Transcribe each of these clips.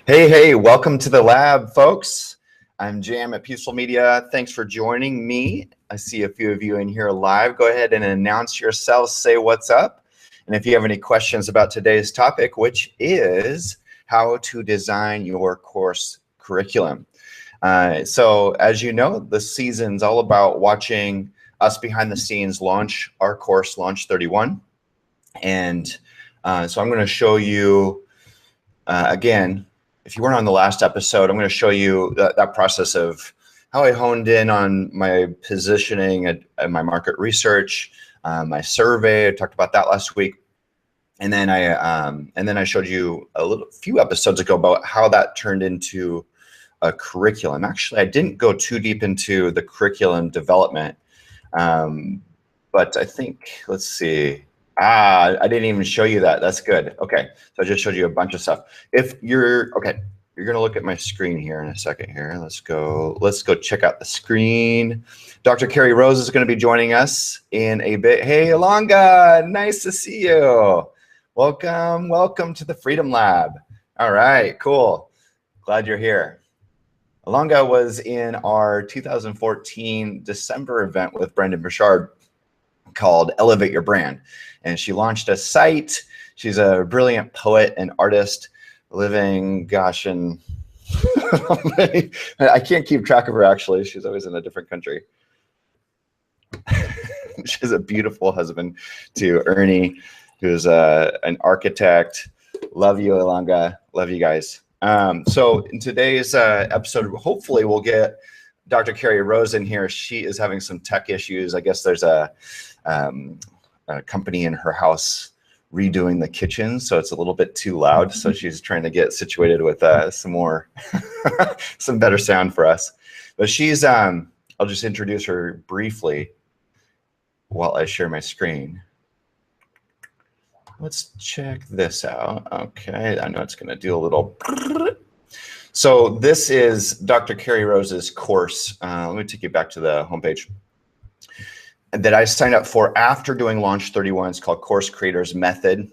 Hey, welcome to the lab, folks. I'm Jam at Peaceful Media. Thanks for joining me. I see a few of you in here live. Go ahead and announce yourselves, say what's up. And if you have any questions about today's topic, which is how to design your course curriculum. So as you know, the season's all about watching us behind the scenes launch our course, Launch 31. And so I'm going to show you, again, if you weren't on the last episode, I'm going to show you that process of how I honed in on my positioning and my market research, my survey. I talked about that last week, and then I showed you a few episodes ago about how that turned into a curriculum. Actually, I didn't go too deep into the curriculum development, but I think, let's see. I didn't even show you that. That's good. Okay, so I just showed you a bunch of stuff. If you're okay, you're gonna look at my screen here in a second here. Let's go check out the screen. Dr. Carrie Rose is gonna be joining us in a bit. Hey, Alonga, nice to see you. Welcome to the Freedom Lab. All right, cool. Glad you're here. Alonga was in our 2014 December event with Brendan Burchard called Elevate Your Brand. And she launched a site. She's a brilliant poet and artist living, gosh, in, I can't keep track of her actually. She's always in a different country. She has a beautiful husband to Ernie, who's an architect. Love you, Ilanga. Love you guys. So in today's episode, hopefully we'll get Dr. Carrie Rose in here. She is having some tech issues. I guess there's a company in her house redoing the kitchen, so it's a little bit too loud. So she's trying to get situated with some better sound for us. But she's, I'll just introduce her briefly while I share my screen. Let's check this out. Okay, I know it's going to do a little. So this is Dr. Carrie Rose's course. Let me take you back to the homepage that I signed up for after doing Launch 31. It's called Course Creators Method.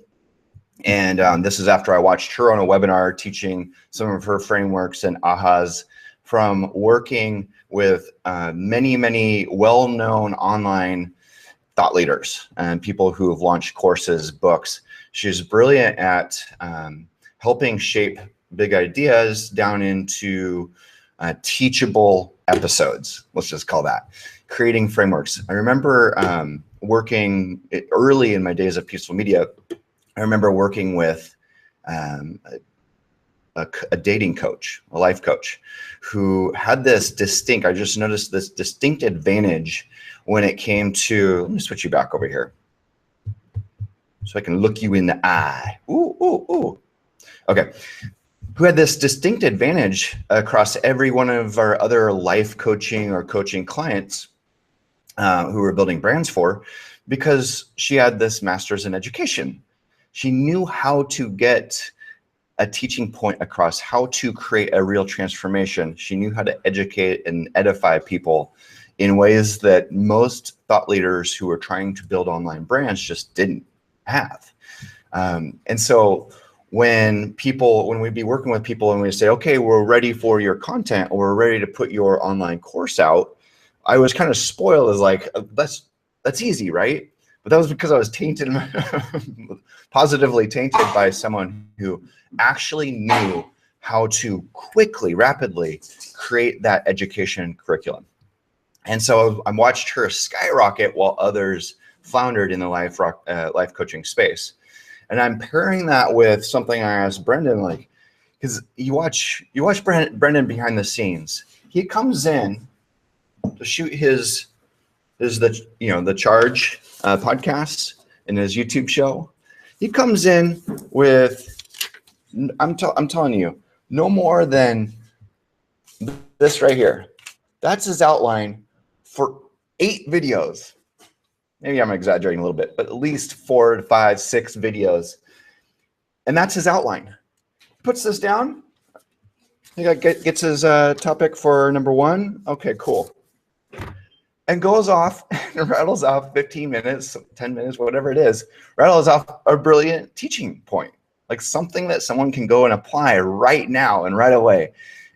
And this is after I watched her on a webinar teaching some of her frameworks and ahas from working with many well-known online thought leaders and people who have launched courses, books. She's brilliant at helping shape big ideas down into teachable episodes. Let's just call that. Creating frameworks. I remember working early in my days of Peaceful Media. I remember working with a dating coach, a life coach, who had this distinct, I just noticed this distinct advantage when it came to, let me switch you back over here so I can look you in the eye. Ooh. Okay. Who had this distinct advantage across every one of our other life coaching or coaching clients who we're building brands for, because she had this master's in education. She knew how to get a teaching point across, how to create a real transformation. She knew how to educate and edify people in ways that most thought leaders who were trying to build online brands just didn't have. And so when we'd be working with people and we say, okay, we're ready for your content, or we're ready to put your online course out, I was kind of spoiled as like, that's easy, right? But that was because I was tainted, positively tainted by someone who actually knew how to quickly, rapidly create that education curriculum. And so I watched her skyrocket while others floundered in the life coaching space. And I'm pairing that with something I asked Brendan, like, because you watch Brendan behind the scenes. He comes in to shoot the Charge podcast and his YouTube show. He comes in with, I'm telling you, no more than this right here. That's his outline for 8 videos. Maybe I'm exaggerating a little bit, but at least 4, 5, 6 videos. And that's his outline. He puts this down. He gets his topic for number 1. Okay, cool. And goes off and rattles off 15 minutes, 10 minutes, whatever it is, rattles off a brilliant teaching point. like something that someone can go and apply right now and right away.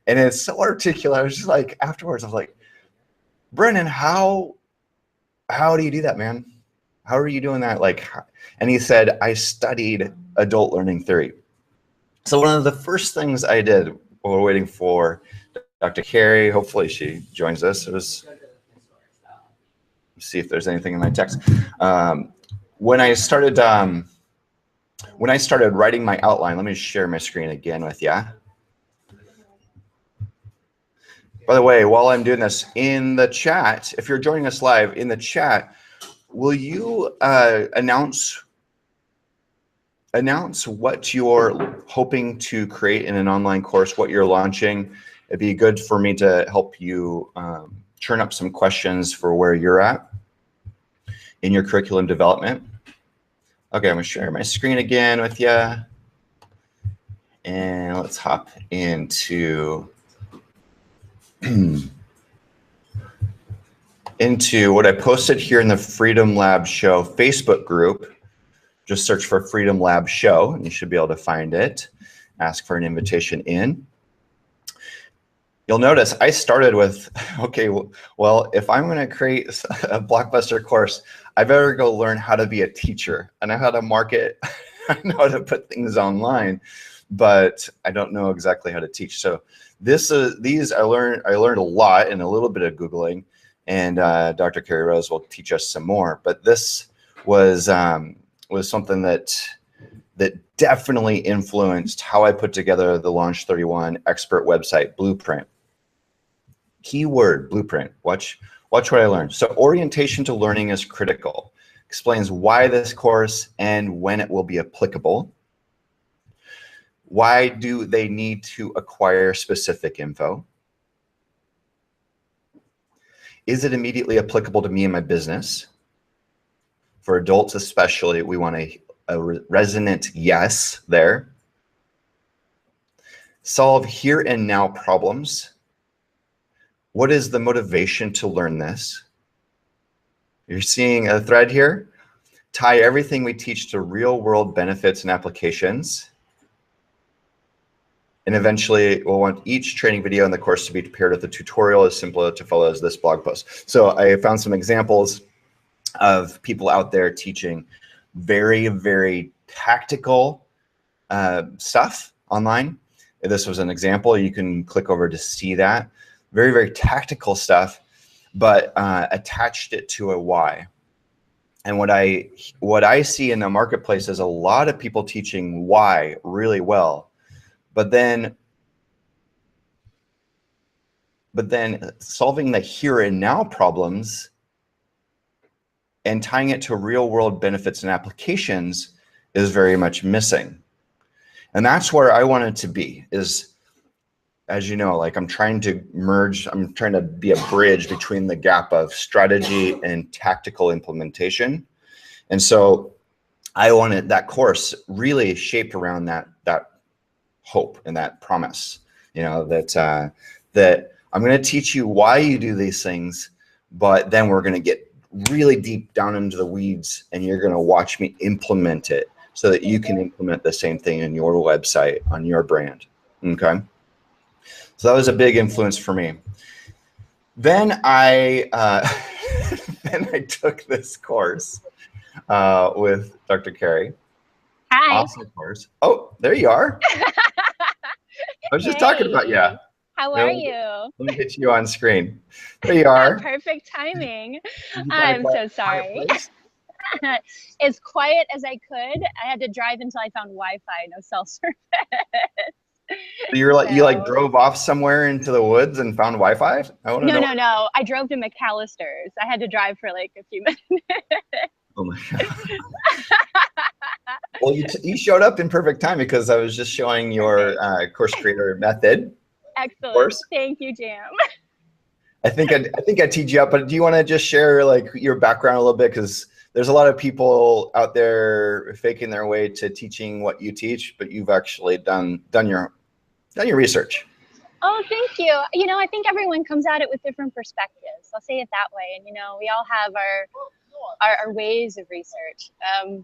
And it's so articulate. I was just like, afterwards, I was like, Brennan, how do you do that, man? How are you doing that? Like, and he said, I studied adult learning theory. So one of the first things I did while we're waiting for Dr. Carrie, hopefully she joins us, it was, see if there's anything in my text. When I started writing my outline, let me share my screen again with you. By the way, while I'm doing this, in the chat, if you're joining us live, in the chat, will you announce what you're hoping to create in an online course, what you're launching? It'd be good for me to help you churn up some questions for where you're at in your curriculum development. Okay, I'm gonna share my screen again with you. And let's hop into what I posted here in the Freedom Lab Show Facebook group. Just search for Freedom Lab Show and you should be able to find it. Ask for an invitation in. You'll notice I started with, okay, well, if I'm going to create a blockbuster course, I better go learn how to be a teacher. I know how to market, I know how to put things online, but I don't know exactly how to teach. So these I learned a lot and a little bit of Googling, and Dr. Carrie Rose will teach us some more. But this was something that definitely influenced how I put together the Launch 31 expert website blueprint. Keyword blueprint. Watch what I learned. So orientation to learning is critical. Explains why this course and when it will be applicable. Why do they need to acquire specific info? Is it immediately applicable to me and my business? For adults especially, we want a resonant yes there. Solve here and now problems. What is the motivation to learn this? You're seeing a thread here. Tie everything we teach to real world benefits and applications. And eventually we'll want each training video in the course to be paired with a tutorial as simple to follow as this blog post. So I found some examples of people out there teaching very, very tactical stuff online. This was an example. You can click over to see that. Very, very tactical stuff, but attached it to a why. And what I see in the marketplace is a lot of people teaching why really well, but then solving the here and now problems and tying it to real world benefits and applications is very much missing. And that's where I wanted to be, is, as you know, like I'm trying to be a bridge between the gap of strategy and tactical implementation. And so I wanted that course really shaped around that hope and that promise, you know, that I'm going to teach you why you do these things, but then we're going to get really deep down into the weeds and you're going to watch me implement it so that you can implement the same thing in your website, on your brand. Okay. So that was a big influence for me. Then I took this course with Dr. Carrie. Hi. Awesome course. Oh, there you are. I was just talking about you. How are you? Let me get you on screen. There you are. Perfect timing. I'm so sorry. As quiet as I could. I had to drive until I found Wi-Fi, no cell service. So you're like, you like drove off somewhere into the woods and found Wi-Fi? No. I drove to McAllister's. I had to drive for like a few minutes. Oh my God. Well, you showed up in perfect time because I was just showing your course creator method. Excellent. Course. Thank you, Jam. I think I teed you up, but do you want to just share like your background a little bit? Because there's a lot of people out there faking their way to teaching what you teach, but you've actually done your research. Oh, thank you. You know, I think everyone comes at it with different perspectives. I'll say it that way. And, you know, we all have our ways of research.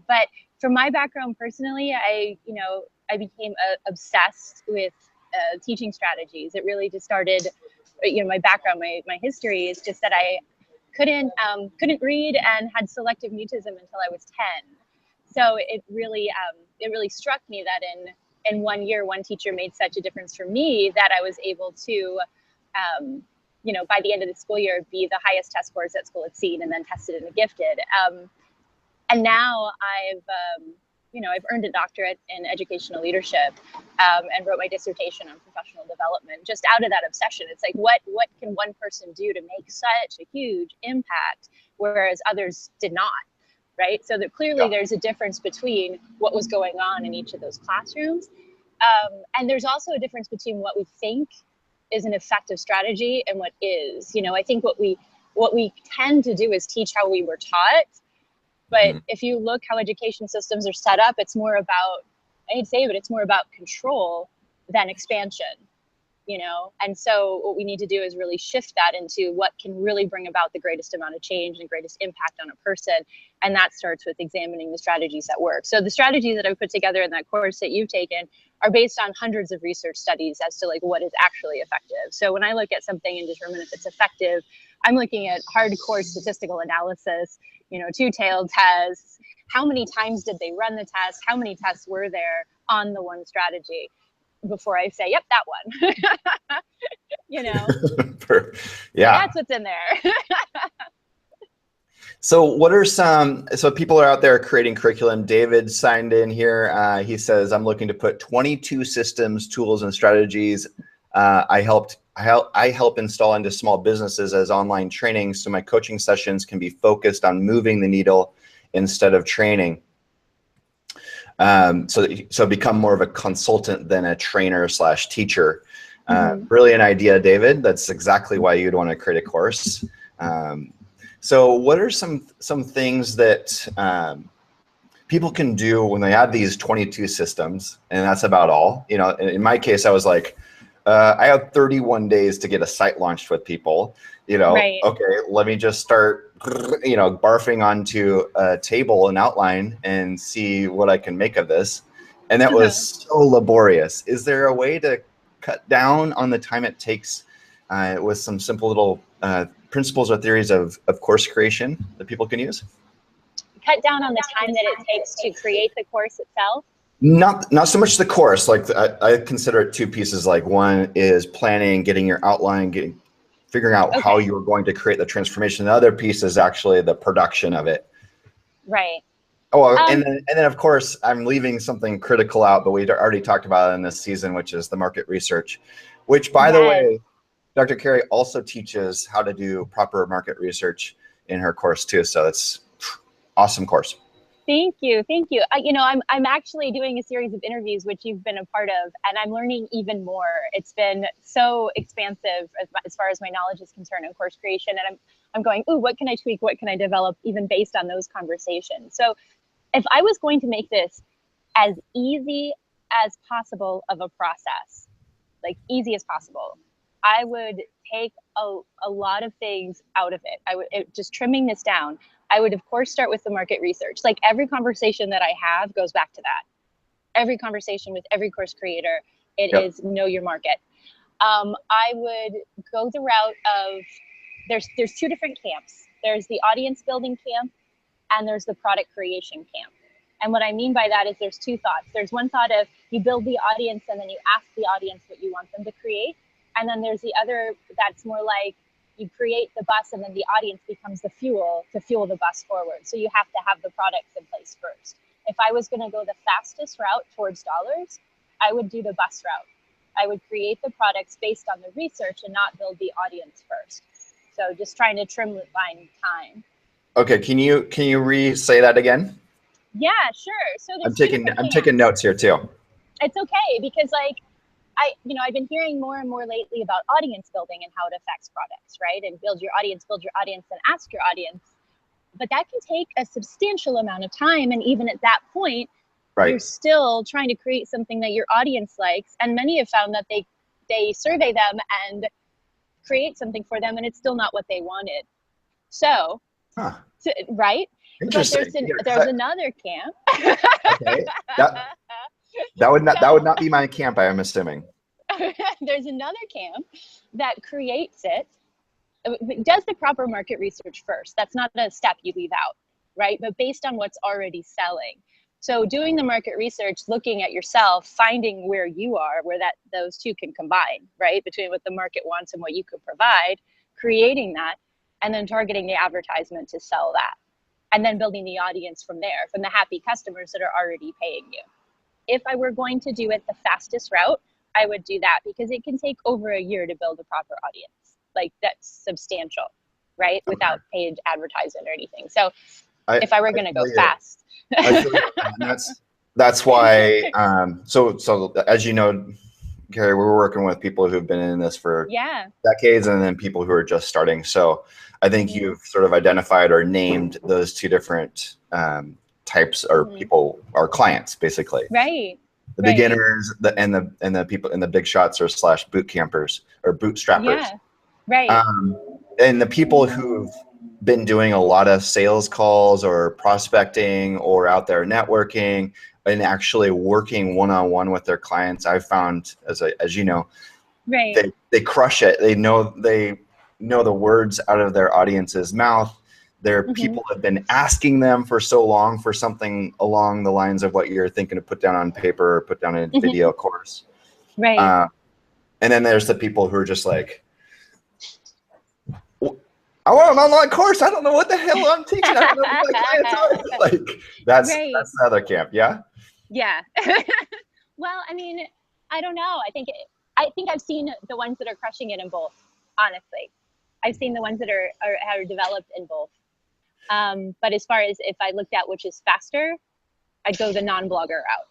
But from my background personally, I I became obsessed with teaching strategies. It really just started, my background, my history is just that I couldn't read and had selective mutism until I was 10. So it really struck me that in 1 year, one teacher made such a difference for me that I was able to, by the end of the school year, be the highest test scores that school had seen, and then tested in the gifted. And now I've earned a doctorate in educational leadership, and wrote my dissertation on professional development just out of that obsession. It's like, what can one person do to make such a huge impact, whereas others did not, right? So that clearly there's a difference between what was going on in each of those classrooms. And there's also a difference between what we think is an effective strategy and what is. I think what we tend to do is teach how we were taught. But if you look how education systems are set up, it's more about, I hate to say it, but it's more about control than expansion, And so what we need to do is really shift that into what can really bring about the greatest amount of change and greatest impact on a person. And that starts with examining the strategies that work. So the strategies that I've put together in that course that you've taken are based on hundreds of research studies as to what is actually effective. So when I look at something and determine if it's effective, I'm looking at hardcore statistical analysis, two-tailed tests. How many times did they run the test? How many tests were there on the one strategy before I say, yep, that one? Yeah. That's what's in there. So what are so people are out there creating curriculum. David signed in here. He says, I'm looking to put 22 systems, tools, and strategies I help install into small businesses as online training, so my coaching sessions can be focused on moving the needle instead of training. So become more of a consultant than a trainer / teacher. Brilliant idea, David. That's exactly why you'd want to create a course. So what are some things that people can do when they have these 22 systems, and that's about all? In my case, I was like, I have 31 days to get a site launched with people. Right. Okay, let me just start, barfing onto a table, an outline, and see what I can make of this. And that was so laborious. Is there a way to cut down on the time it takes with some simple little principles or theories of course creation that people can use? Cut down on the time that it takes to create the course itself? Not so much the course. Like I consider it two pieces. Like one is planning, getting your outline, figuring out how you're going to create the transformation. The other piece is actually the production of it. Right. Oh, and then of course I'm leaving something critical out, but we already talked about it in this season, which is the market research, which by the way, Dr. Carrie also teaches how to do proper market research in her course too. So it's awesome course. Thank you. I'm actually doing a series of interviews, which you've been a part of, and I'm learning even more. It's been so expansive as far as my knowledge is concerned in course creation, and I'm going, ooh, what can I tweak? What can I develop even based on those conversations? So if I was going to make this as easy as possible of a process, like easy as possible, I would take a lot of things out of it. Just trimming this down. I would, of course, start with the market research. Like every conversation that I have goes back to that. Every conversation with every course creator, it is know your market. I would go the route of, there's two different camps. There's the audience building camp, and there's the product creation camp. And what I mean by that is there's two thoughts. There's one thought of you build the audience and then you ask the audience what you want them to create. And then there's the other that's more like you create the bus and then the audience becomes the fuel to fuel the bus forward. So you have to have the products in place first. If I was going to go the fastest route towards dollars, I would do the bus route. I would create the products based on the research and not build the audience first. So just trying to trimline time. Okay, can you re-say that again? Yeah, sure. So I'm taking notes here too. It's okay because I've been hearing more and more lately about audience building and how it affects products, right? And build your audience, and ask your audience. But that can take a substantial amount of time. And even at that point, you're still trying to create something that your audience likes. And many have found that they survey them and create something for them, and it's still not what they wanted. So, right? Interesting. But there's another camp. Okay. That would not be my camp, I am assuming. There's another camp that creates it, does the proper market research first. That's not a step you leave out, right? But based on what's already selling. So doing the market research, looking at yourself, finding where you are, where those two can combine, right? Between what the market wants and what you can provide, creating that, and then targeting the advertisement to sell that. And then building the audience from there, from the happy customers that are already paying you. If I were going to do it the fastest route, I would do that, because it can take over a year to build a proper audience. Like, that's substantial, right? Without paid advertising or anything. So if I were going to go fast. I feel that's why, so as you know, Carrie, we're working with people who've been in this for decades, and then people who are just starting. So I think you've sort of identified or named those two different types, or people, or clients, basically. Right. The beginners, and the people, and the big shots, or slash boot campers or bootstrappers. Yeah. Right. And the people who've been doing a lot of sales calls or prospecting or out there networking and actually working one-on-one with their clients, I've found, as you know, they crush it. They know the words out of their audience's mouth. Their people have been asking them for so long for something along the lines of what you're thinking to put down on paper or put down in a video course. Right. And then there's the people who are just like, I want an online course. I don't know what the hell I'm teaching. I don't know what my clients are. Like, that's the other camp. Yeah. Yeah. Well, I mean, I don't know. I think I've seen the ones that are crushing it in both. Honestly, I've seen the ones that are developed in both. But as far as if I looked at which is faster, I'd go the non-blogger route.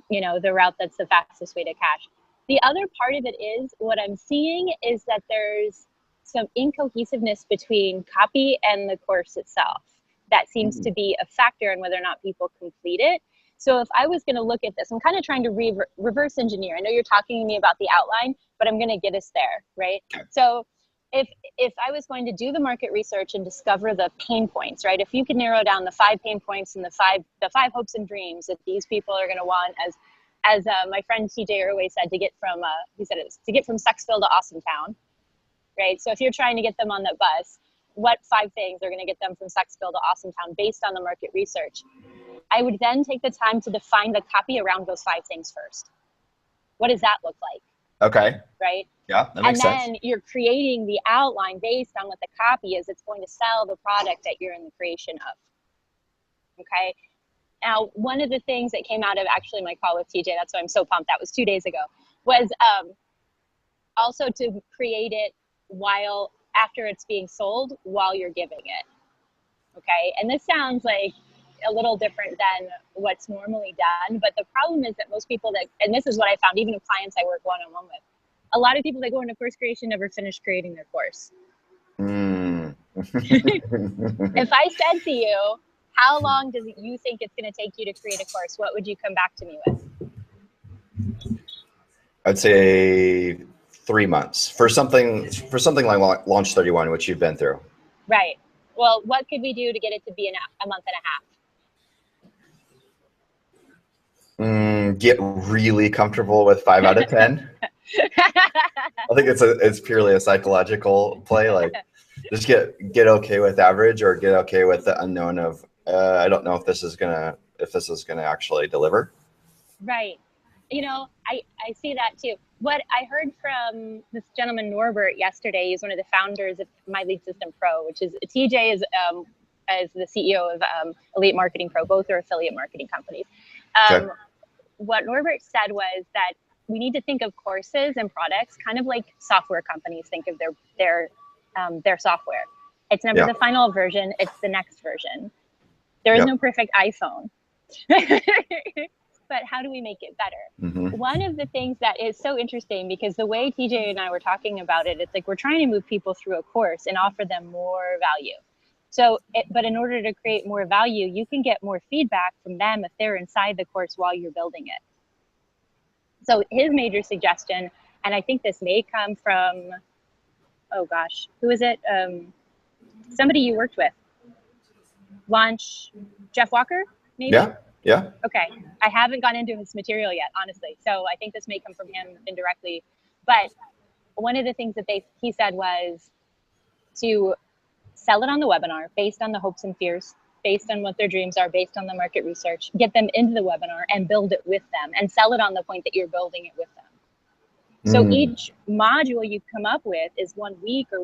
You know, the route that's the fastest way to cash. The other part of it is, what I'm seeing is that there's some incohesiveness between copy and the course itself. That seems to be a factor in whether or not people complete it. So if I was going to look at this, I'm kind of trying to reverse engineer. I know you're talking to me about the outline, but I'm going to get us there, right? So if I was going to do the market research and discover the pain points, right? If you could narrow down the 5 pain points and the five hopes and dreams that these people are going to want, as my friend TJ Irway said, to get from Sucksville to Awesome Town, right? So if you're trying to get them on that bus, what 5 things are going to get them from Sucksville to Awesome Town based on the market research? I would then take the time to define the copy around those 5 things first. What does that look like? Okay. Right? Yeah, that makes sense. And then you're creating the outline based on what the copy is. It's going to sell the product that you're in the creation of. Okay? Now, one of the things that came out of actually my call with TJ, that's why I'm so pumped, that was 2 days ago, was also to create it after it's being sold, while you're giving it. Okay? And this sounds like a little different than what's normally done, but the problem is that most people and this is what I found, even in clients I work one-on-one with, a lot of people that go into course creation never finish creating their course. If I said to you, how long do you think it's going to take you to create a course, what would you come back to me with? I'd say 3 months for something like Launch 31, which you've been through. Right. Well, what could we do to get it to be a month and a half? Get really comfortable with 5 out of 10. I think it's purely a psychological play. Like, just get okay with average, or get okay with the unknown of I don't know if this is gonna actually deliver. Right. You know, I see that too. What I heard from this gentleman Norbert yesterday, he's one of the founders of My Lead System Pro, which is TJ is the CEO of Elite Marketing Pro. Both are affiliate marketing companies. Okay. What Norbert said was that we need to think of courses and products kind of like software companies think of their software. It's never the final version, it's the next version. There is no perfect iPhone. But how do we make it better? One of the things that is so interesting, because the way TJ and I were talking about it, it's like we're trying to move people through a course and offer them more value. So, but in order to create more value, you can get more feedback from them if they're inside the course while you're building it. So his major suggestion, and I think this may come from, oh gosh, who is it? Somebody you worked with. Jeff Walker, maybe? Yeah. Okay. I haven't gone into his material yet, honestly. So I think this may come from him indirectly. But one of the things that he said was to sell it on the webinar based on the hopes and fears, based on what their dreams are, based on the market research, get them into the webinar and build it with them, and sell it on the point that you're building it with them. So each module you come up with is 1 week or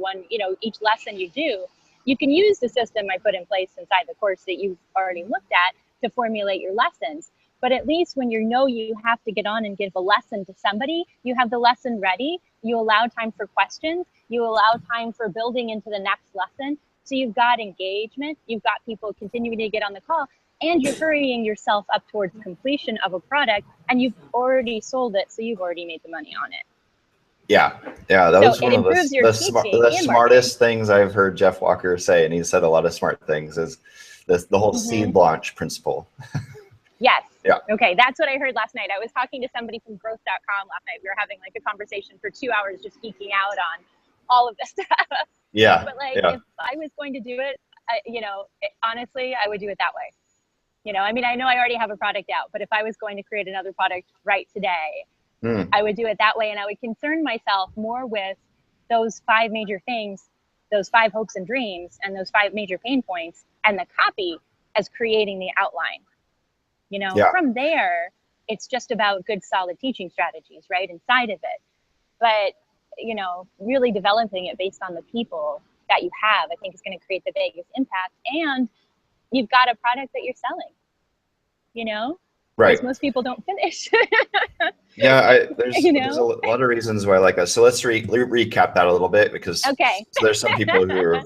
each lesson you do, you can use the system I put in place inside the course that you've already looked at to formulate your lessons. But at least when you have to get on and give a lesson to somebody, you have the lesson ready, you allow time for questions, you allow time for building into the next lesson. So you've got engagement, you've got people continuing to get on the call, and you're hurrying yourself up towards completion of a product, and you've already sold it, so you've already made the money on it. Yeah, that was one of the smartest things I've heard Jeff Walker say, and he said a lot of smart things, is the whole seed launch principle. Yes. Yeah. Okay, that's what I heard last night. I was talking to somebody from growth.com last night. We were having like a conversation for 2 hours just geeking out on all of this stuff. Yeah. But if I was going to do it, honestly, I would do it that way. I know I already have a product out, but if I was going to create another product right today, I would do it that way. And I would concern myself more with those 5 major things, those 5 hopes and dreams, and those 5 major pain points, and the copy as creating the outline. From there, it's just about good, solid teaching strategies, right, inside of it. But, really developing it based on the people that you have, I think is going to create the biggest impact. And you've got a product that you're selling, right? Because most people don't finish. Yeah, there's a lot of reasons why I like us. So let's recap that a little bit, because so there's some people who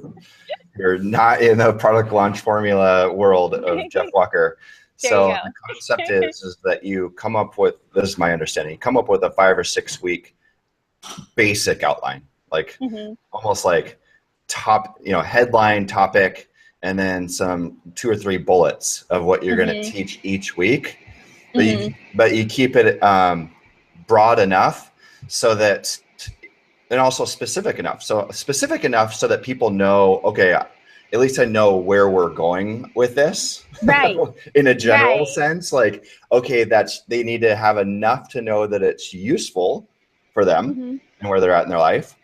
are not in the product launch formula world of Jeff Walker. So the concept is that you come up with, this is my understanding, you come up with a 5 or 6 week basic outline, like almost like headline, topic, and then some 2 or 3 bullets of what you're going to teach each week. But you keep it broad enough so that, and also specific enough. So specific enough so that people know, okay, at least I know where we're going with this, right? In a general sense, like, okay, they need to have enough to know that it's useful for them and where they're at in their life.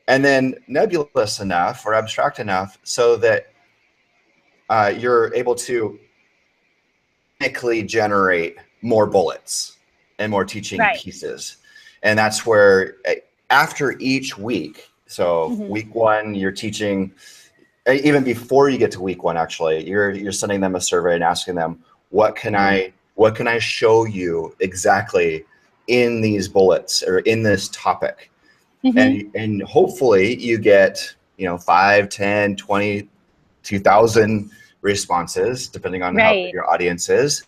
And then nebulous enough or abstract enough so that you're able to technically generate more bullets and more teaching pieces. And that's where after each week, so week 1, you're teaching, even before you get to week 1, actually, you're sending them a survey and asking them, what can I show you exactly in these bullets or in this topic? And hopefully you get 5, 10, 20, 2,000 responses, depending on how big your audience is.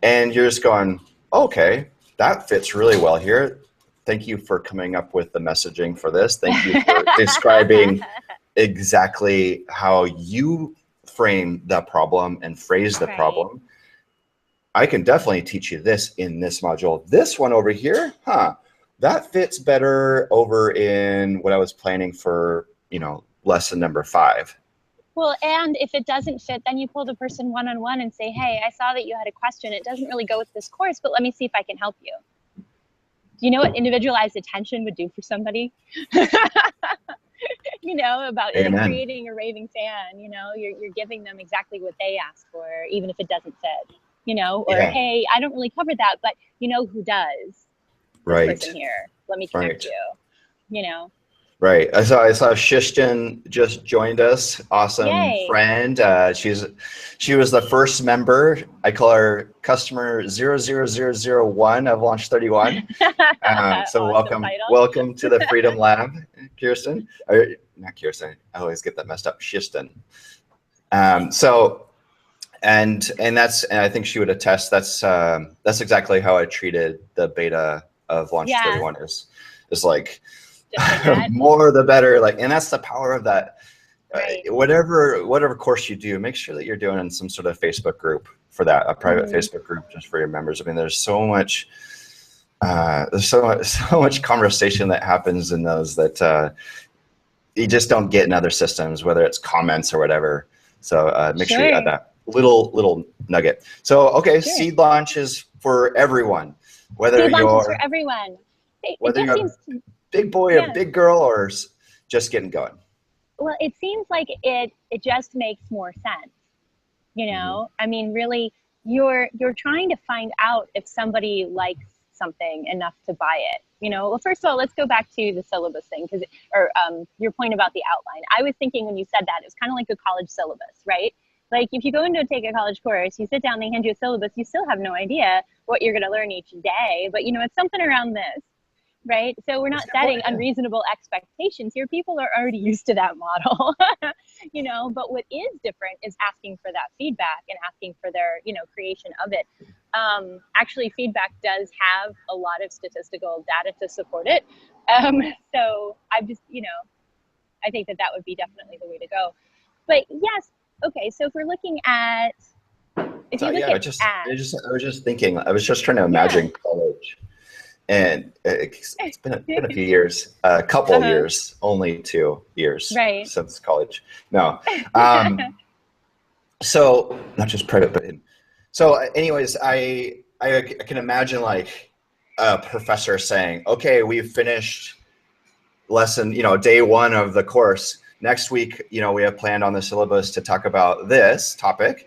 And you're just going, okay, that fits really well here. Thank you for coming up with the messaging for this. Thank you for describing exactly how you frame the problem and phrase the problem. I can definitely teach you this in this module. This one over here, that fits better over in what I was planning for, lesson number 5. Well, and if it doesn't fit, then you pull the person one-on-one and say, hey, I saw that you had a question. It doesn't really go with this course, but let me see if I can help you. Do you know what individualized attention would do for somebody? About creating a raving fan, you're giving them exactly what they asked for, even if it doesn't fit, or hey, I don't really cover that, but who does? This person here. Let me connect you, Right. I saw Shishton just joined us. Awesome friend. She was the first member. I call her customer 00001 of Launch 31. So welcome to the Freedom Lab, Kirsten. Or, not Kirsten. I always get that messed up. Shishton. And I think she would attest. That's exactly how I treated the beta of Launch 31. Is like, more the better, and that's the power of that. Whatever course you do, make sure that you're doing some sort of Facebook group for that, a private Facebook group just for your members. I mean, there's so much conversation that happens in those that you just don't get in other systems, whether it's comments or whatever. So make sure you add that. little nugget. So, okay, Sure. seed launch is for everyone, whether Seed launch is for you're everyone. It whether just you're seems a big boy, a yeah. big girl, or just getting going. Well, it seems like it just makes more sense. You know, I mean, really, you're trying to find out if somebody likes something enough to buy it. You know, well, first of all, let's go back to the syllabus thing, or your point about the outline. I was thinking when you said that, it was kind of like a college syllabus, right? Like if you go in to take a college course, you sit down, they hand you a syllabus, you still have no idea what you're going to learn each day, but you know, it's something around this. Right? So we're not setting unreasonable expectations here. People are already used to that model, you know, but what is different is asking for that feedback and asking for their, you know, creation of it. Actually, feedback does have a lot of statistical data to support it. So I've just, you know, I think that would be definitely the way to go. But yes, okay, so if we're looking at, if you look at ads. I was just thinking, I was just trying to imagine college. And it's been a few years, a couple years, only 2 years since college. No. So not just private, but so anyways, I can imagine like a professor saying, okay, we've finished lesson, you know, day 1 of the course. Next week, you know, we have planned on the syllabus to talk about this topic.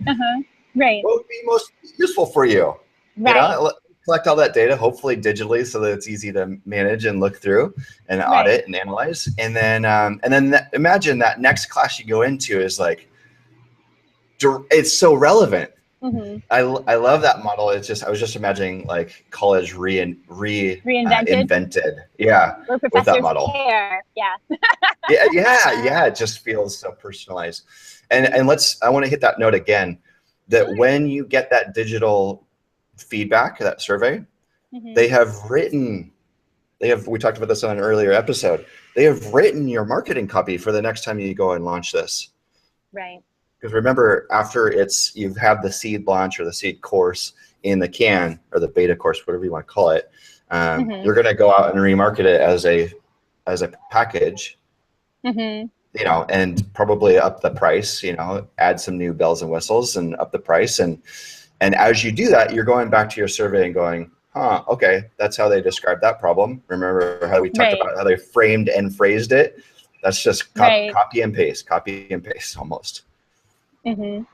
Right. What would be most useful for you? Right. You know, collect all that data, hopefully digitally, so that it's easy to manage and look through and audit and analyze. And then imagine that next class you go into is like, it's so relevant. I love that model. It's just, I was just imagining like college reinvented. Yeah. Where with that professors model. care. Yeah. Yeah. It just feels so personalized. And I want to hit that note again, that when you get that digital feedback, that survey, we talked about this on an earlier episode, they have written your marketing copy for the next time you go and launch this. Right. Because remember, after you've had the seed launch or the seed course in the can, or the beta course, whatever you want to call it, you're going to go out and remarket it as a package, you know, and probably up the price, you know, add some new bells and whistles and up the price. And as you do that, you're going back to your survey and going, okay, that's how they described that problem. Remember how we talked about how they framed and phrased it? That's just copy and paste almost. And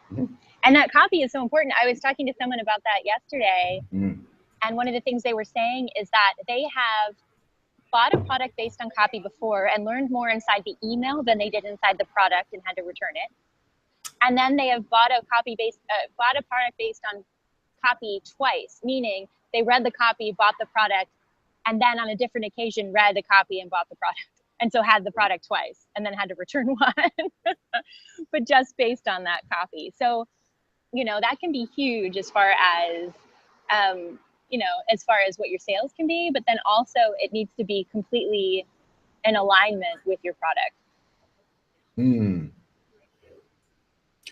that copy is so important. I was talking to someone about that yesterday. And one of the things they were saying is that they have bought a product based on copy before and learned more inside the email than they did inside the product and had to return it. And then they have bought a product based on copy twice, meaning they read the copy, bought the product, and then on a different occasion read the copy and bought the product, and so had the product twice and then had to return one, but just based on that copy. So, you know, that can be huge as far as, you know, as far as what your sales can be, but then also it needs to be completely in alignment with your product.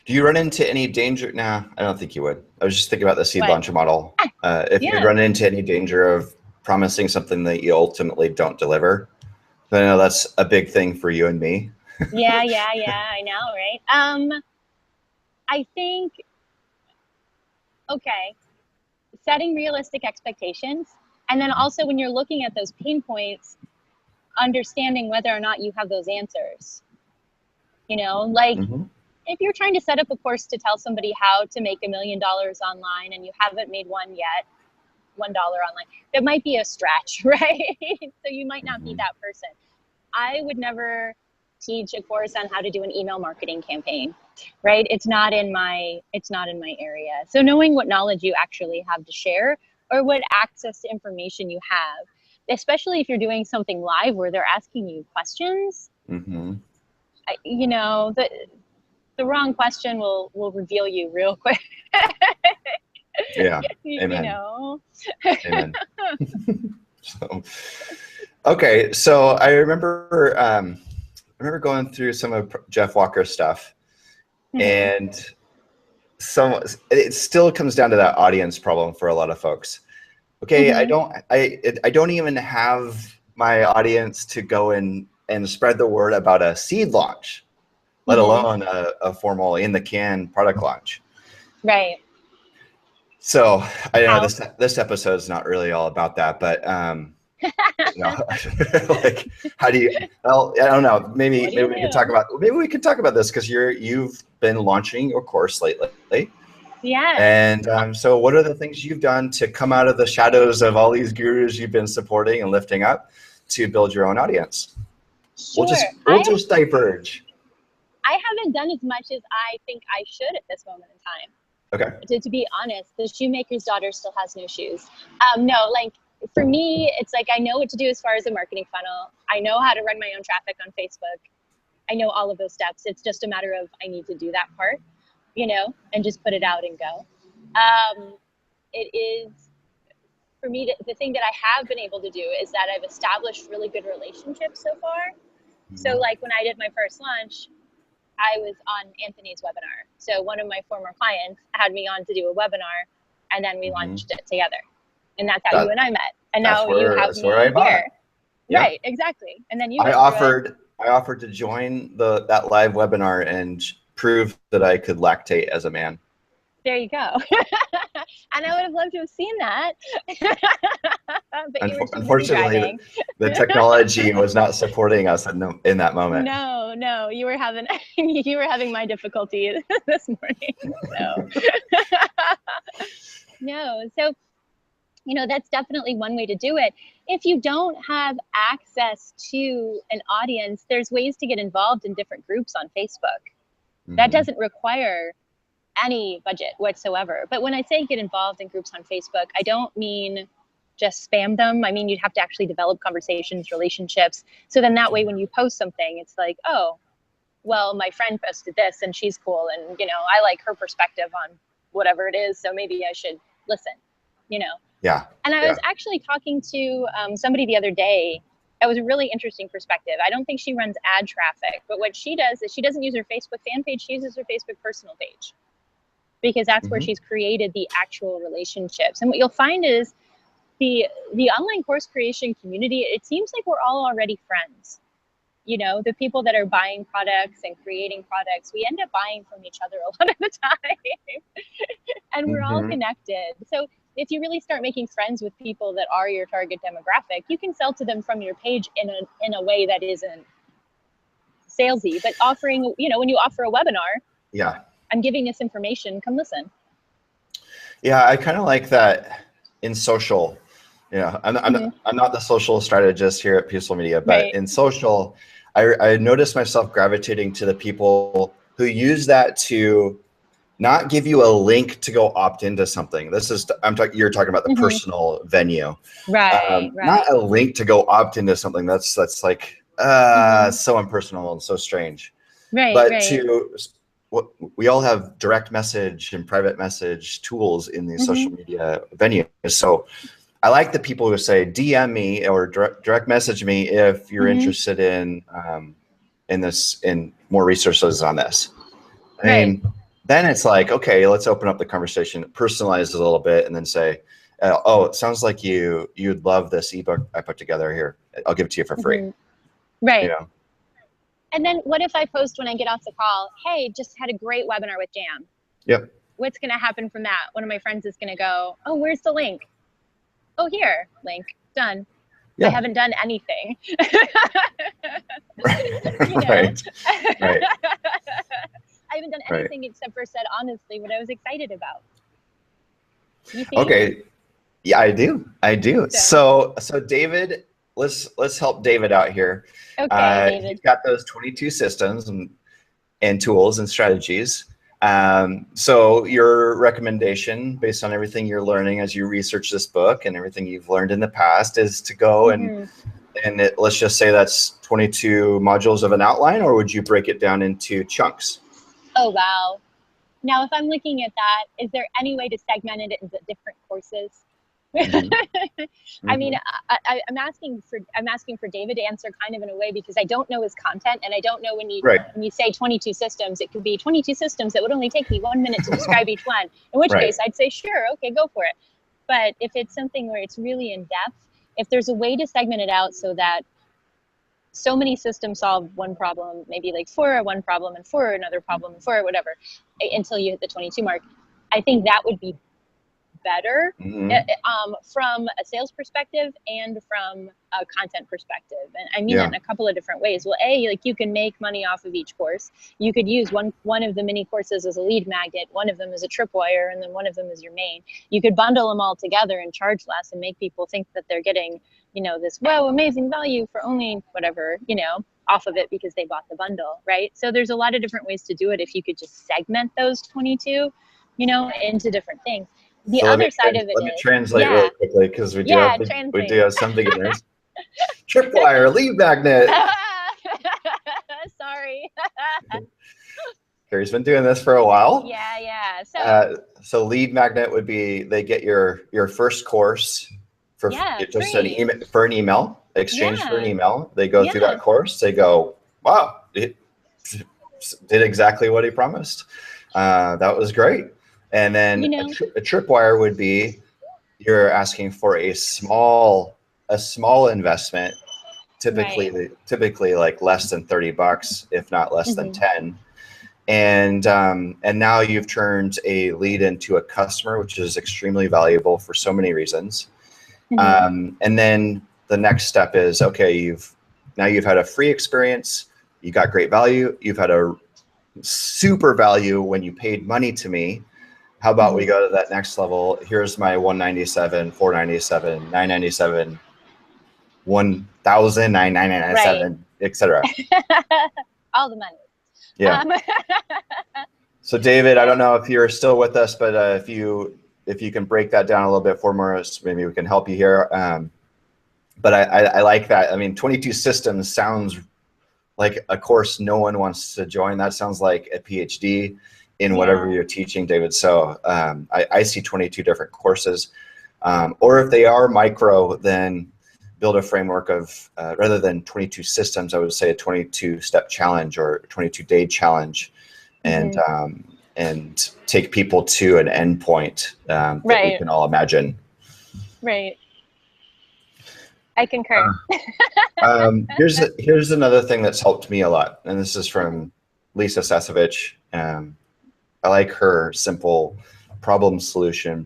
Do you run into any danger? Nah, I don't think you would. I was just thinking about the seed launcher model. If you run into any danger of promising something that you ultimately don't deliver, I know that's a big thing for you and me. Yeah, I know, right? I think, okay, setting realistic expectations. And then also when you're looking at those pain points, understanding whether or not you have those answers. You know, like if you're trying to set up a course to tell somebody how to make $1 million online and you haven't made one yet, $1 online, that might be a stretch, right? So you might not be that person. I would never teach a course on how to do an email marketing campaign, right? It's not in my area. So knowing what knowledge you actually have to share or what access to information you have, especially if you're doing something live where they're asking you questions, you know, the wrong question will reveal you real quick. Yeah. Amen. You know? Amen. Okay. So I remember going through some of Jeff Walker's stuff, and it still comes down to that audience problem for a lot of folks. Okay. I don't even have my audience to go and spread the word about a seed launch, let alone a formal in the can product launch. Right. So I know How? this episode is not really all about that, but you know, like how do you? Well, I don't know. What do you do? Maybe we could talk about this because you've been launching your course lately. Yes. And so what are the things you've done to come out of the shadows of all these gurus you've been supporting and lifting up to build your own audience? Sure. We'll just diverge. I haven't done as much as I think I should at this moment in time. Okay. To be honest, the shoemaker's daughter still has no shoes. No, like for me, it's like I know what to do as far as a marketing funnel. I know how to run my own traffic on Facebook. I know all of those steps. It's just a matter of I need to do that part, you know, and just put it out and go. It is, for me, the thing that I have been able to do is that I've established really good relationships so far. So like when I did my first launch, I was on Anthony's webinar. So one of my former clients had me on to do a webinar, and then we launched it together. And that's how you and I met. And now you have me here. Yeah. Right, exactly. And then you I offered to join that live webinar and prove that I could lactate as a man. There you go. And I would have loved to have seen that. But you were too busy driving. The technology was not supporting us in that moment. No, you were having my difficulty this morning. So no, so you know, that's definitely one way to do it. If you don't have access to an audience, there's ways to get involved in different groups on Facebook. That doesn't require any budget whatsoever. But when I say get involved in groups on Facebook, I don't mean just spam them. I mean, you'd have to actually develop conversations, relationships. So then that way, when you post something, it's like, oh, well, my friend posted this and she's cool. And, you know, I like her perspective on whatever it is. So maybe I should listen, you know? Yeah. And I was actually talking to somebody the other day. It was a really interesting perspective. I don't think she runs ad traffic, but what she does is she doesn't use her Facebook fan page. She uses her Facebook personal page, because that's where she's created the actual relationships. And what you'll find is the online course creation community, it seems like we're all already friends. You know, the people that are buying products and creating products, we end up buying from each other a lot of the time. And we're all connected. So if you really start making friends with people that are your target demographic, you can sell to them from your page in a way that isn't salesy, but offering, you know, when you offer a webinar, I'm giving this information, come listen. Yeah, I kind of like that in social. Yeah, I'm not the social strategist here at Peaceful Media, but in social, I noticed myself gravitating to the people who use that to not give you a link to go opt into something. You're talking about the personal venue, right? Not a link to go opt into something. That's like so impersonal and so strange. We all have direct message and private message tools in these social media venues. So I like the people who say DM me or direct message me if you're interested in more resources on this. I mean, then it's like, okay, let's open up the conversation, personalize it a little bit, and then say, oh, it sounds like you'd love this ebook I put together here. I'll give it to you for free. Right. You know? And then what if I post when I get off the call, hey, just had a great webinar with Jam. Yep. What's going to happen from that? One of my friends is going to go, oh, where's the link? Oh, here, link, done. Yeah. I haven't done anything. Right. I haven't done anything except for said honestly what I was excited about. Okay. Yeah, I do. So David, let's help David out here. Okay, David. He's got those 22 systems and tools and strategies. So your recommendation, based on everything you're learning as you research this book and everything you've learned in the past, is to go let's just say that's 22 modules of an outline, or would you break it down into chunks? Oh, wow. Now, if I'm looking at that, is there any way to segment it into different courses? I mean, I'm asking for David to answer kind of in a way, because I don't know his content, and I don't know when you say 22 systems, it could be 22 systems that would only take me 1 minute to describe each one, in which case I'd say, sure, okay, go for it. But if it's something where it's really in depth, if there's a way to segment it out so that so many systems solve one problem, maybe like for one problem and for another problem and for whatever, until you hit the 22 mark. I think that would be better Mm-hmm. From a sales perspective and from a content perspective. And I mean Yeah. that in a couple of different ways. Well, like you can make money off of each course. You could use one of the mini courses as a lead magnet, one of them as a tripwire, and then one of them as your main. You could bundle them all together and charge less and make people think that they're getting, this amazing value for only whatever, off of it because they bought the bundle, right? So there's a lot of different ways to do it if you could just segment those 22, into different things. The So other side of it let me is, translate really quickly, because we do have some beginners. Tripwire, lead magnet. Sorry. Carrie's been doing this for a while. Yeah. So lead magnet would be, they get your first course for just free. an email exchange for an email. They go through that course. They go, wow, it did exactly what he promised. That was great. And then a tripwire would be, you're asking for a small investment, typically like less than $30, if not less than 10. And now you've turned a lead into a customer, which is extremely valuable for so many reasons. And then the next step is, okay, you've had a free experience, you got great value, you've had a super value when you paid money to me. How about we go to that next level? Here's my $197, $497, $997, $1,997, etc. All the money. Yeah. So David, I don't know if you're still with us, but if you can break that down a little bit for us, maybe we can help you here. But I like that. I mean, 22 systems sounds like a course no one wants to join. That sounds like a PhD in whatever you're teaching, David. So I see 22 different courses. Or if they are micro, then build a framework of, rather than 22 systems, I would say a 22-step challenge or 22-day challenge, and take people to an endpoint that we can all imagine. Right. I concur. Here's another thing that's helped me a lot, and this is from Lisa Sasevich. I like her simple problem solution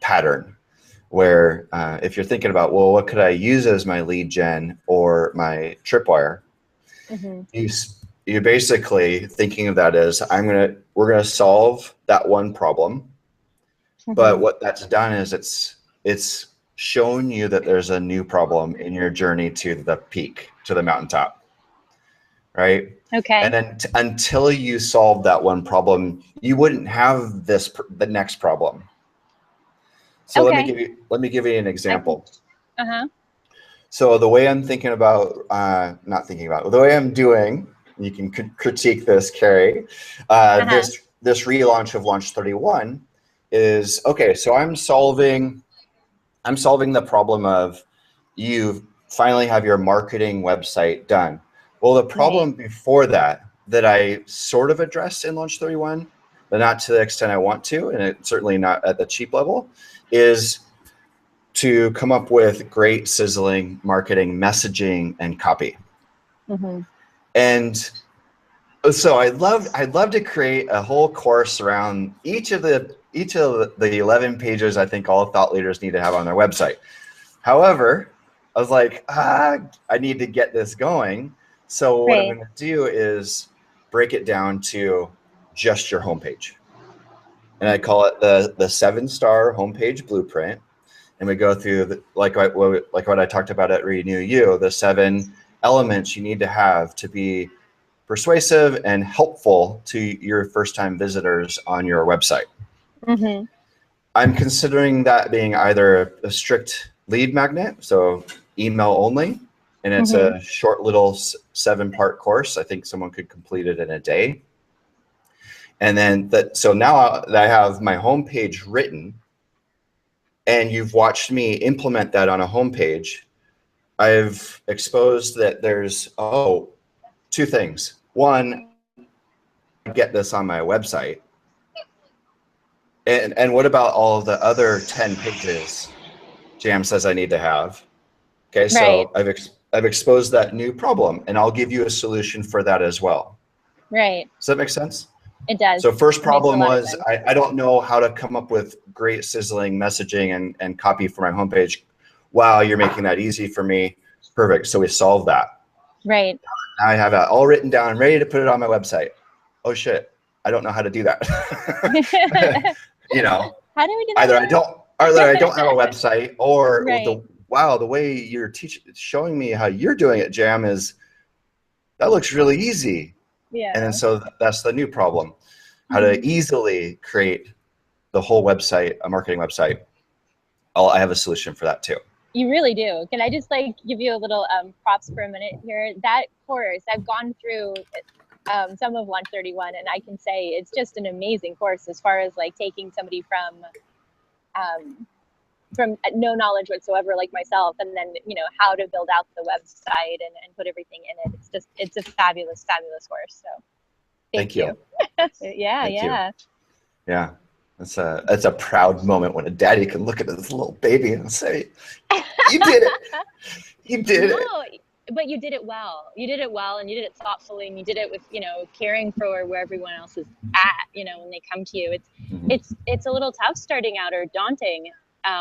pattern, where if you're thinking about, well, what could I use as my lead gen or my tripwire? You're basically thinking of that as, we're gonna solve that one problem, but what that's done is it's shown you that there's a new problem in your journey to the peak, to the mountaintop, right? Okay. And then until you solve that one problem, you wouldn't have the next problem. So let me give you an example. So the way I'm thinking about, the way I'm doing, you can critique this, Carrie, this relaunch of Launch 31 is, okay, so I'm solving the problem of, you finally have your marketing website done. Well, the problem before that I sort of addressed in Launch 31, but not to the extent I want to, and it's certainly not at the cheap level, is to come up with great sizzling marketing messaging and copy. And so I'd love to create a whole course around each of the 11 pages I think all thought leaders need to have on their website. However, I was like, I need to get this going. So what I'm going to do is break it down to just your homepage. And I call it the 7-star homepage blueprint. And we go through like what I talked about at Renew You, the 7 elements you need to have to be persuasive and helpful to your first-time visitors on your website. I'm considering that being either a strict lead magnet, so email only, and it's a short little 7-part course. I think someone could complete it in a day. And then so now that I have my homepage written, and you've watched me implement that on a homepage, I've exposed that there's 2 things. One, get this on my website. And what about all of the other 10 pages Jam says I need to have? Okay, so I've exposed that new problem, and I'll give you a solution for that as well. Right. Does that make sense? It does. So first It makes a problem lot of was sense. I don't know how to come up with great sizzling messaging and copy for my homepage. Wow, you're making that easy for me. Perfect. So we solved that. Right. Now I have that all written down and ready to put it on my website. Oh shit, I don't know how to do that. You know, How do we do that? either I don't have a website, or Right. the way you're showing me how you're doing it, Jam, is that looks really easy. Yeah. And then so that's the new problem, how to easily create the whole website, a marketing website. I have a solution for that too. You really do. Can I just like give you a little props for a minute here? That course, I've gone through some of 131, and I can say it's just an amazing course as far as like taking somebody from no knowledge whatsoever like myself, and then, you know, how to build out the website and put everything in it. It's a fabulous course. So thank you. Yeah. Thank Yeah. you. Yeah. That's a proud moment when a daddy can look at his little baby and say, you did it. You did it. But you did it well. You did it well, and you did it thoughtfully, and you did it with, you know, caring for where everyone else is at, you know, when they come to you. It's a little tough starting out, or daunting,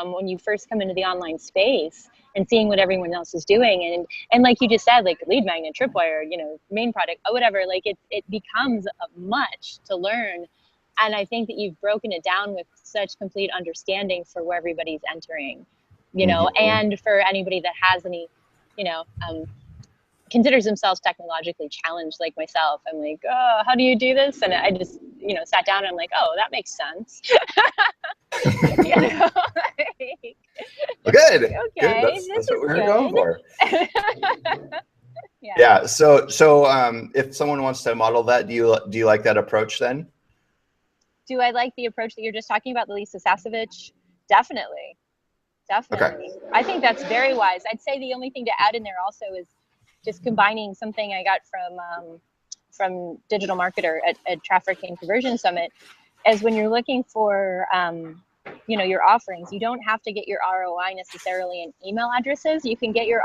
when you first come into the online space and seeing what everyone else is doing. And like you just said, like lead magnet, tripwire, you know, main product, whatever, like it becomes much to learn. And I think that you've broken it down with such complete understanding for where everybody's entering, you know, and for anybody that has any, you know, considers themselves technologically challenged like myself. I'm like, oh, how do you do this? And I just, you know, sat down and I'm like, oh, that makes sense. You know? Good. Okay, Good. That's what we're going for. Yeah. Yeah. So if someone wants to model that, do you like that approach then? Do I like the approach that you're just talking about, the Lisa Sasevich? Definitely. Okay. I think that's very wise. I'd say the only thing to add in there also is just combining something I got from Digital Marketer at Traffic and Conversion Summit, as when you're looking for you know, your offerings, you don't have to get your ROI necessarily in email addresses. You can get your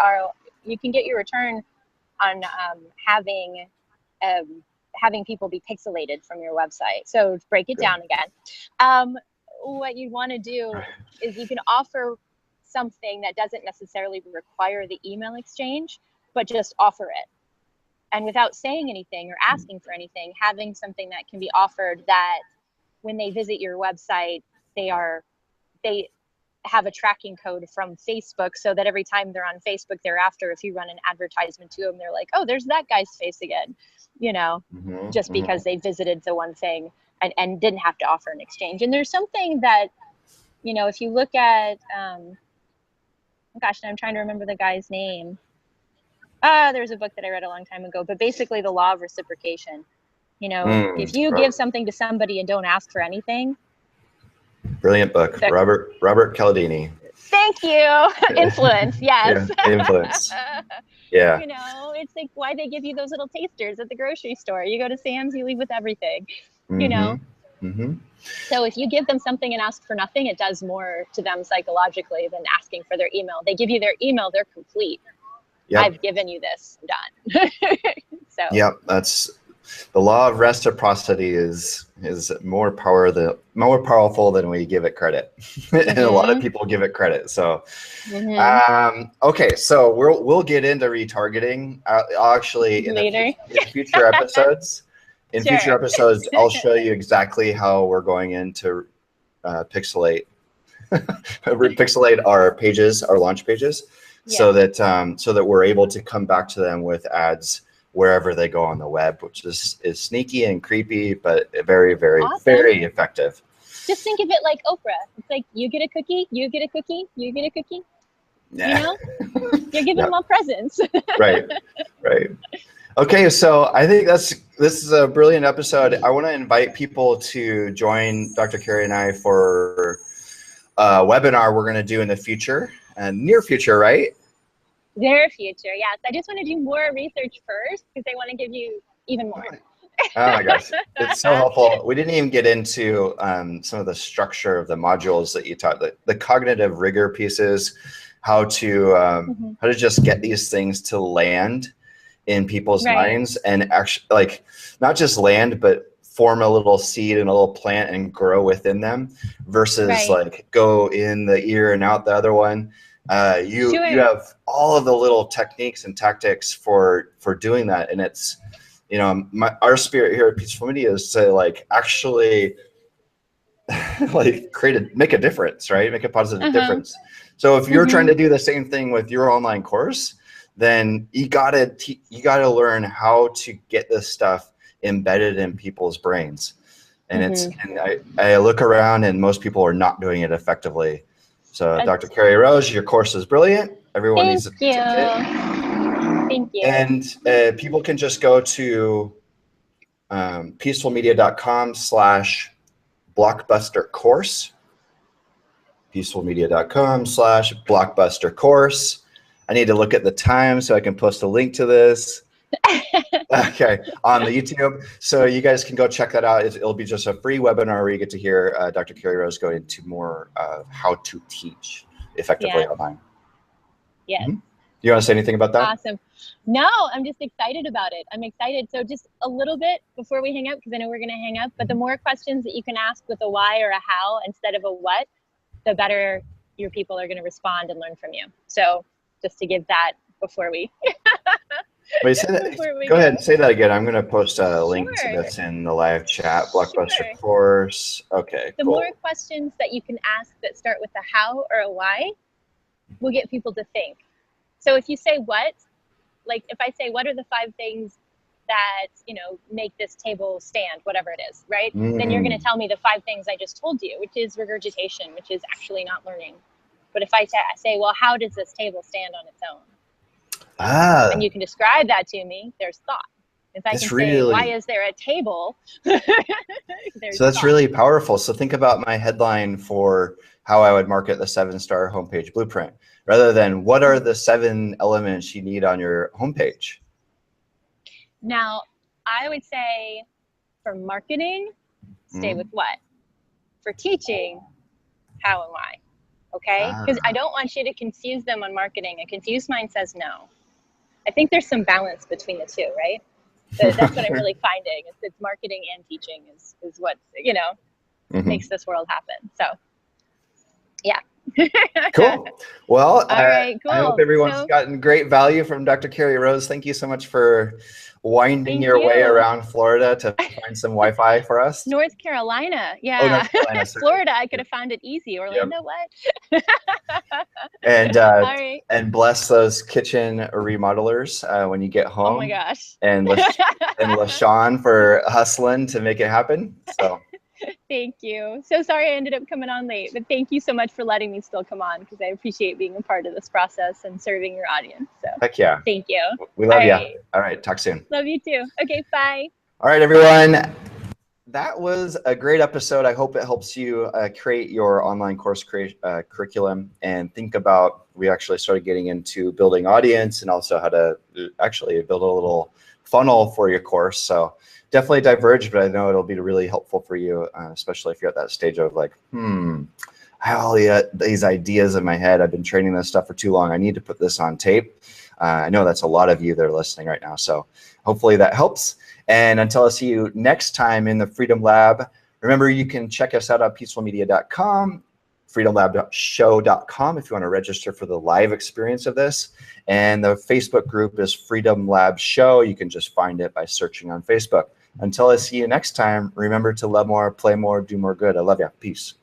return on having people be pixelated from your website. So to break it down again, what you want to do is you can offer something that doesn't necessarily require the email exchange, but just offer it. And without saying anything or asking for anything, having something that can be offered that when they visit your website, they have a tracking code from Facebook, so that every time they're on Facebook thereafter, if you run an advertisement to them, they're like, oh, there's that guy's face again, you know, just because they visited the one thing and didn't have to offer an exchange. And there's something that, you know, if you look at, gosh, I'm trying to remember the guy's name. There's a book that I read a long time ago, but basically the law of reciprocation. You know, if you give something to somebody and don't ask for anything. Brilliant book, Robert Cialdini. Thank you. Influence, yes. Yeah, Influence. Yeah. You know, it's like why they give you those little tasters at the grocery store. You go to Sam's, you leave with everything. You know. So if you give them something and ask for nothing, it does more to them psychologically than asking for their email. They give you their email, they're complete. Yep. I've given you this, I'm done. So. Yep, that's the law of reciprocity is more powerful than we give it credit. And a lot of people give it credit. So okay, so we'll get into retargeting actually in future episodes. In future episodes, I'll show you exactly how we're going into pixelate our pages, our launch pages, so that we're able to come back to them with ads wherever they go on the web, which is sneaky and creepy, but very, very, very effective. Just think of it like Oprah. It's like you get a cookie, you get a cookie, you get a cookie. Yeah. You know, you're giving them all presents. Right. Okay, so I think this is a brilliant episode. I want to invite people to join Dr. Carrie and I for a webinar we're going to do in the future, near future, right? Near future, yes. I just want to do more research first because I want to give you even more. Oh my gosh, it's so helpful. We didn't even get into some of the structure of the modules that you taught, the cognitive rigor pieces, how to just get these things to land in people's minds, and actually, like, not just land, but form a little seed and a little plant and grow within them versus like go in the ear and out the other one. You have all of the little techniques and tactics for doing that. And it's, you know, our spirit here at Peaceful Media is to like actually like make a difference, right? Make a positive difference. So if you're trying to do the same thing with your online course, then you gotta learn how to get this stuff embedded in people's brains. And I look around and most people are not doing it effectively. So Dr. Carrie Rose, your course is brilliant. Everyone needs to take it. Thank you. And people can just go to peacefulmedia.com/blockbuster-course. peacefulmedia.com/blockbuster-course. I need to look at the time so I can post a link to this. Okay, on the YouTube. So you guys can go check that out. It'll be just a free webinar where you get to hear Dr. Carrie Rose go into more of how to teach effectively online. Yes. Do you want to say anything about that? Awesome. No, I'm just excited about it. I'm excited. So just a little bit before we hang up, because I know we're going to hang up, but the more questions that you can ask with a why or a how instead of a what, the better your people are going to respond and learn from you. So just to give that before we Wait, say that, go ahead and say that again. I'm going to post a link to this in the live chat. Blockbuster course. Okay, the more questions that you can ask that start with a how or a why will get people to think. So if you say what, like if I say, what are the 5 things that, you know, make this table stand, whatever it is, right? Then you're going to tell me the 5 things I just told you, which is regurgitation, which is actually not learning. But if I say, well, how does this table stand on its own? And you can describe that to me, there's thought. If I can say, why is there a table? So that's really powerful. So think about my headline for how I would market the 7-star homepage blueprint, rather than what are the 7 elements you need on your homepage? Now, I would say for marketing, stay with what? For teaching, how and why. Okay? Because I don't want you to confuse them on marketing. A confused mind says no. I think there's some balance between the two, right? So that's what I'm really finding. It's marketing and teaching is what, you know, makes this world happen. So, yeah. Cool. Well, all right, cool. I hope everyone's gotten great value from Dr. Carrie Rose. Thank you so much for winding your way around Florida to find some Wi-Fi for us. North Carolina, yeah. Oh, North Carolina, Florida, I could have found it easy. Orlando, what? And and bless those kitchen remodelers when you get home. Oh my gosh. And LaShawn for hustling to make it happen. So. Thank you. So sorry I ended up coming on late, but thank you so much for letting me still come on, because I appreciate being a part of this process and serving your audience. So heck yeah. Thank you. We love you. All right. Talk soon. Love you too. Okay. Bye. All right, everyone. That was a great episode. I hope it helps you create your online course curriculum and think about, we actually started getting into building audience and also how to actually build a little funnel for your course. So definitely diverge, but I know it'll be really helpful for you, especially if you're at that stage of like, I have all these ideas in my head. I've been training this stuff for too long. I need to put this on tape. I know that's a lot of you that are listening right now. So hopefully that helps. And until I see you next time in the Freedom Lab, remember you can check us out at peacefulmedia.com, freedomlabshow.com if you want to register for the live experience of this. And the Facebook group is Freedom Lab Show. You can just find it by searching on Facebook. Until I see you next time, remember to love more, play more, do more good. I love you. Peace.